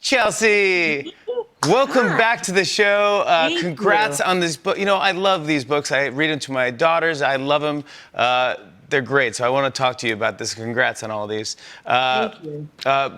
Chelsea, welcome Hi, back to the show. thank Congrats you. on this book. You know, I love these books. I read them to my daughters. I love them. They're great. So I want to talk to you about this. Congrats on all these. Thank you.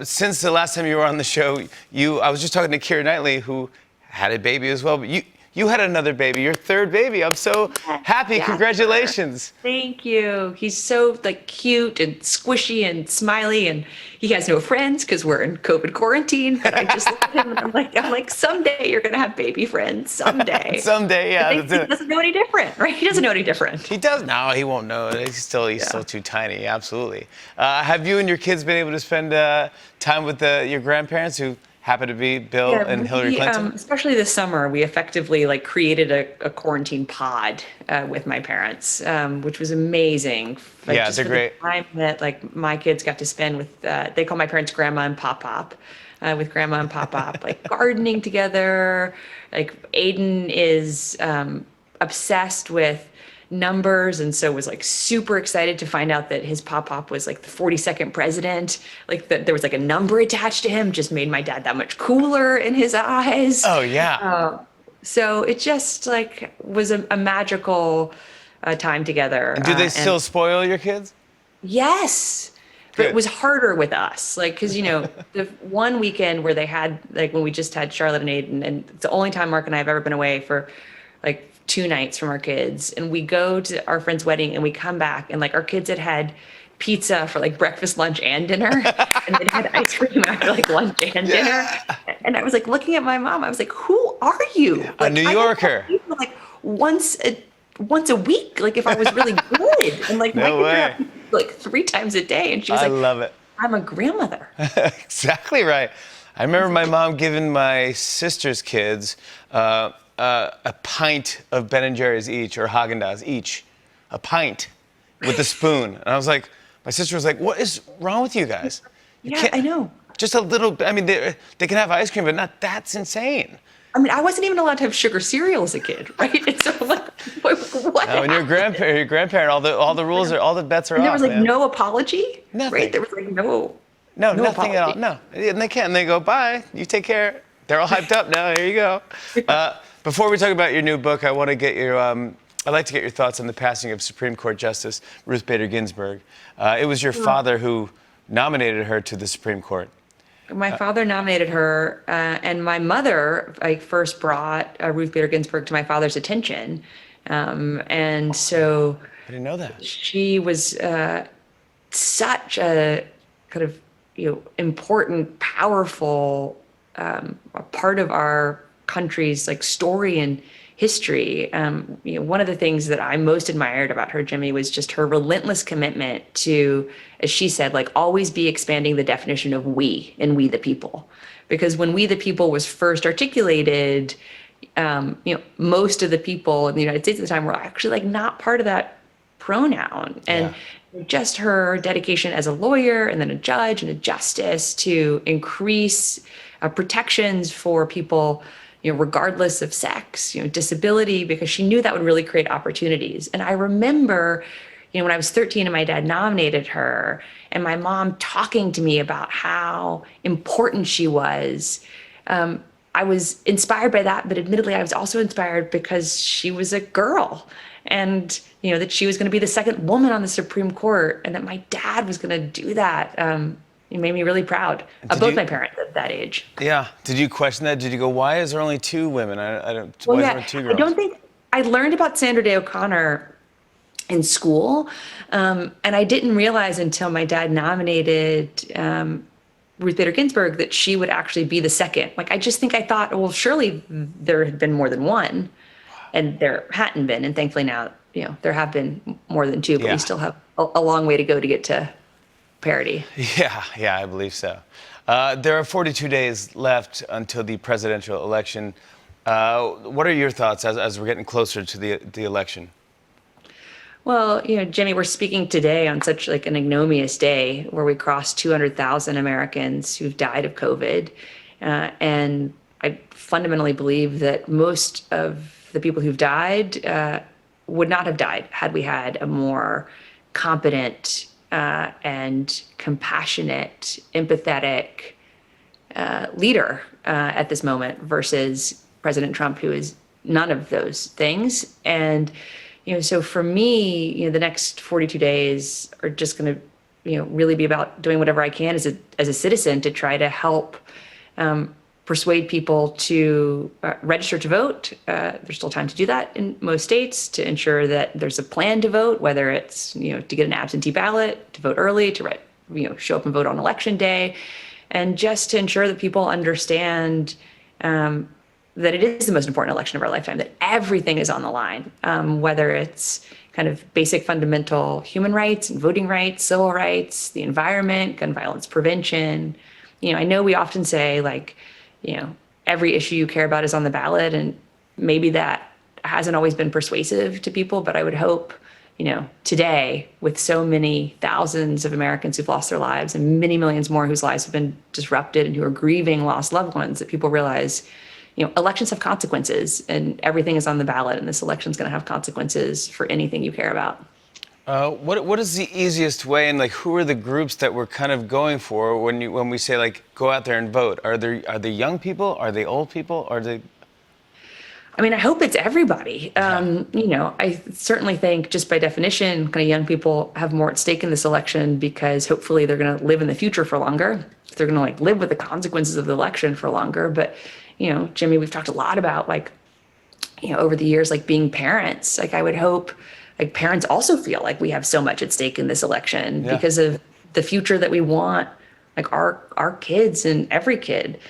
Since the last time you were on the show, I was just talking to Keira Knightley, who had a baby as well. But you had another baby, your third baby. I'm so Yes, happy. Jasper. Congratulations. Thank you. He's so like cute and squishy and smiley, and he has no friends because we're in COVID quarantine. But I just look at him and I'm like, someday you're gonna have baby friends. Someday. Someday, But yeah. he doesn't know any different, right? He doesn't know any different. He does. No, he won't know. He's still Yeah. too tiny. Absolutely. Have you and your kids been able to spend time with your grandparents, who happen to be Bill Yeah, and Hillary we Clinton? especially this summer, we effectively like created a quarantine pod with my parents, which was amazing. Like Yeah, just they're for the great. time that like my kids got to spend with, they call my parents Grandma and Pop Pop, with Grandma and Pop Pop, like gardening together. Like Aiden is obsessed with numbers and so was like super excited to find out that his pop was like the 42nd president, like that there was like a number attached to him, just made my dad that much cooler in his eyes. Oh yeah. So it just like was a magical time together, And do they and still spoil your kids? yes, but it Good. was harder with us, like because the one weekend where they had like when we just had Charlotte and Aiden, and it's the only time Mark and I have ever been away for like 2 nights from our kids, and we go to our friend's wedding and we come back and like our kids had pizza for like breakfast, lunch, and dinner, and then had ice cream after like lunch and dinner. Yeah. And I was like looking at my mom, I was like, "Who are you?" A Like New I had Yorker. pizza like once a week, like if I was really good, and like my No kids are way. having like 3 times a day, and she was I like, love it. "I'm a grandmother." Exactly right. I remember my mom giving my sister's kids a pint of Ben and Jerry's each, or Haagen-Dazs each, a pint with a spoon. And I was like, my sister was like, "What is wrong with you guys? You Yeah, can't I know. just a little bit. I mean, they can have ice cream, but not that's insane." I mean, I wasn't even allowed to have sugar cereal as a kid, right? And so I'm like, what Now, when you're a happened? grandparent, all the rules are all the bets are And there was off, like man. no apology, right? Nothing. There was like no No, no nothing at all. apology. No, and they can't. And they go, "Bye. You take care." They're all hyped up now. Here you go. Before we talk about your new book, I want to get your. I'd like to get your thoughts on the passing of Supreme Court Justice Ruth Bader Ginsburg. It was your father who nominated her to the Supreme Court. My father nominated her, and my mother like first brought Ruth Bader Ginsburg to my father's attention, and so I didn't know that. she was such a kind of important, powerful a part of our country's like story and history. One of the things that I most admired about her, Jimmy, was just her relentless commitment to, as she said, like always be expanding the definition of we and we the people. Because when we the people was first articulated, most of the people in the United States at the time were actually like not part of that pronoun. Yeah. And just her dedication as a lawyer and then a judge and a justice to increase protections for people, regardless of sex, disability, because she knew that would really create opportunities. And I remember, when I was 13 and my dad nominated her, and my mom talking to me about how important she was. I was inspired by that, but admittedly, I was also inspired because she was a girl, and that she was going to be the second woman on the Supreme Court, and that my dad was going to do that. It made me really proud of Did both you? my parents at that age. Yeah. Did you question that? Did you go, "Why is there only two women? I don't. Well, Why is there yeah, only two I girls?" don't think I learned about Sandra Day O'Connor in school, and I didn't realize until my dad nominated Ruth Bader Ginsburg that she would actually be the second. Like, I just think I thought, well, surely there had been more than one, and there hadn't been. And thankfully now, there have been more than two, but Yeah. we still have a long way to go to get to parity. Yeah, I believe so. There are 42 days left until the presidential election. What are your thoughts as we're getting closer to the election? Well, Jimmy, we're speaking today on such like an ignominious day where we crossed 200,000 Americans who've died of COVID. And I fundamentally believe that most of the people who've died would not have died had we had a more competent and compassionate, empathetic, leader at this moment versus President Trump, who is none of those things. And, so for me, the next 42 days are just going to, really be about doing whatever I can as a citizen to try to help persuade people to register to vote. There's still time to do that in most states, to ensure that there's a plan to vote, whether it's, to get an absentee ballot, to vote early, to show up and vote on election day, and just to ensure that people understand that it is the most important election of our lifetime, that everything is on the line, whether it's kind of basic fundamental human rights and voting rights, civil rights, the environment, gun violence prevention. I know we often say, like, every issue you care about is on the ballot, and maybe that hasn't always been persuasive to people, but I would hope, today, with so many thousands of Americans who've lost their lives and many millions more whose lives have been disrupted and who are grieving lost loved ones, that people realize, elections have consequences, and everything is on the ballot, and this election is going to have consequences for anything you care about. What is the easiest way, and like who are the groups that we're kind of going for when we say, like, go out there and vote? Are they young people? Are they old people? Are they? I mean, I hope it's everybody. I certainly think, just by definition, kind of young people have more at stake in this election, because hopefully they're going to live in the future for longer. They're going to, like, live with the consequences of the election for longer. But, Jimmy, we've talked a lot about, like, over the years, like, being parents. Like, I would hope, like, parents also feel like we have so much at stake in this election because of the future that we want, like, our kids and every kid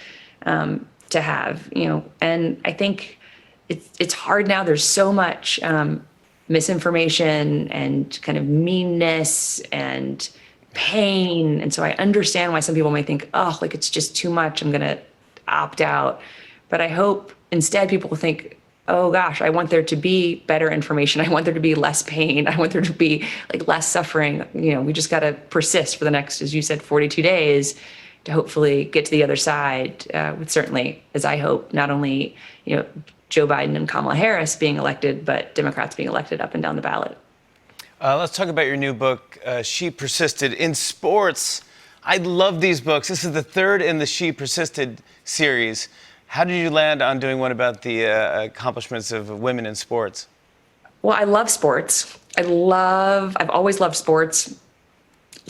to have, and I think it's hard now. There's so much misinformation and kind of meanness and pain. And so I understand why some people might think, oh, like, it's just too much, I'm going to opt out. But I hope instead people think, oh gosh, I want there to be better information. I want there to be less pain. I want there to be, like, less suffering. We just got to persist for the next, as you said, 42 days to hopefully get to the other side with, certainly, as I hope, not only, Joe Biden and Kamala Harris being elected, but Democrats being elected up and down the ballot. Let's talk about your new book, She Persisted, in sports. I love these books. This is the third in the She Persisted series. How did you land on doing one about the accomplishments of women in sports? Well, I love sports. I've always loved sports.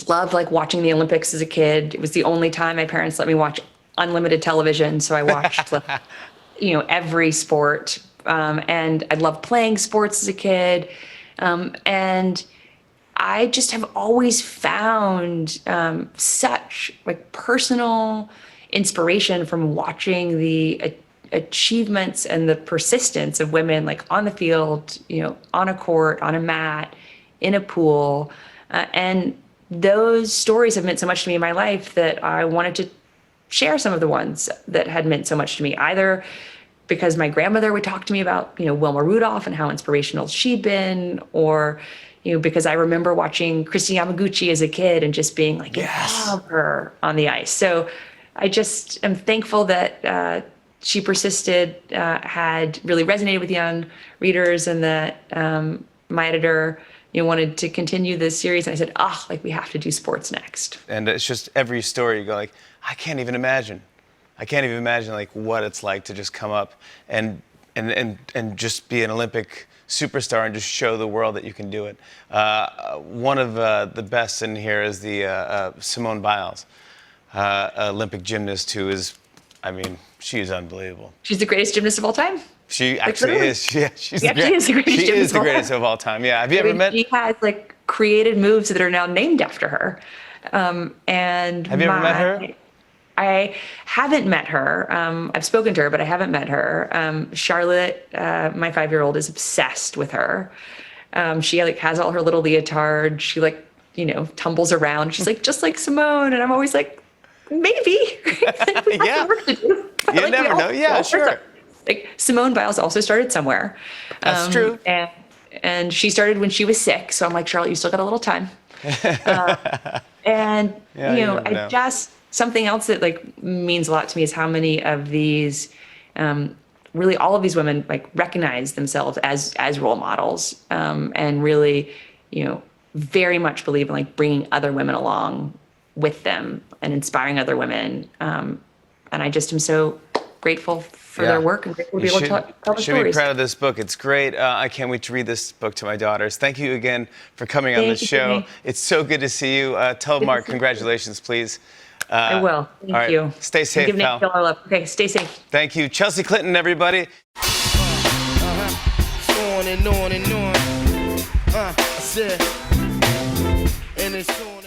Loved, like, watching the Olympics as a kid. It was the only time my parents let me watch unlimited television, so I watched, every sport. And I loved playing sports as a kid. And I just have always found such, like, personal inspiration from watching the achievements and the persistence of women, like, on the field, on a court, on a mat, in a pool. And those stories have meant so much to me in my life that I wanted to share some of the ones that had meant so much to me, either because my grandmother would talk to me about, Wilma Rudolph and how inspirational she'd been, or, because I remember watching Christy Yamaguchi as a kid and just being like, yes, I love her on the ice. So I just am thankful that She Persisted had really resonated with young readers, and that my editor, wanted to continue this series. And I said, like, we have to do sports next. And it's just every story you go, like, I can't even imagine, like, what it's like to just come up and just be an Olympic superstar and just show the world that you can do it. One of the best in here is the Simone Biles, Olympic gymnast, who is, she's unbelievable. She's the greatest gymnast of all time. She actually is. Yeah, she's the greatest of all time. Yeah. Have you ever met? She has, like, created moves that are now named after her. And have you ever met her? I haven't met her. I've spoken to her, but I haven't met her. Charlotte, my 5-year-old, is obsessed with her. She, like, has all her little leotards. She, like, tumbles around. She's like, just like Simone. And I'm always like, maybe. Yeah. You never know. Yeah, sure. Like, Simone Biles also started somewhere. That's true. And she started when she was 6. So I'm like, Charlotte, you still got a little time. And, I just, something else that, like, means a lot to me is how many of these, really all of these women, like, recognize themselves as role models, and really, very much believe in, like, bringing other women along with them and inspiring other women, And I just am so grateful for Yeah. their work and grateful to You be able to tell the should be stories. proud of this book. It's great. I can't wait to read this book to my daughters. Thank you again for coming on the Thank you, show. Jimmy. It's so good to see you. Tell Good to Mark see you. congratulations, please. I will. Thank all right. you. Stay safe, Give Nate pal. Gill our love. Okay, stay safe. Thank you. Chelsea Clinton, everybody. On and on and on. I said, and it's on.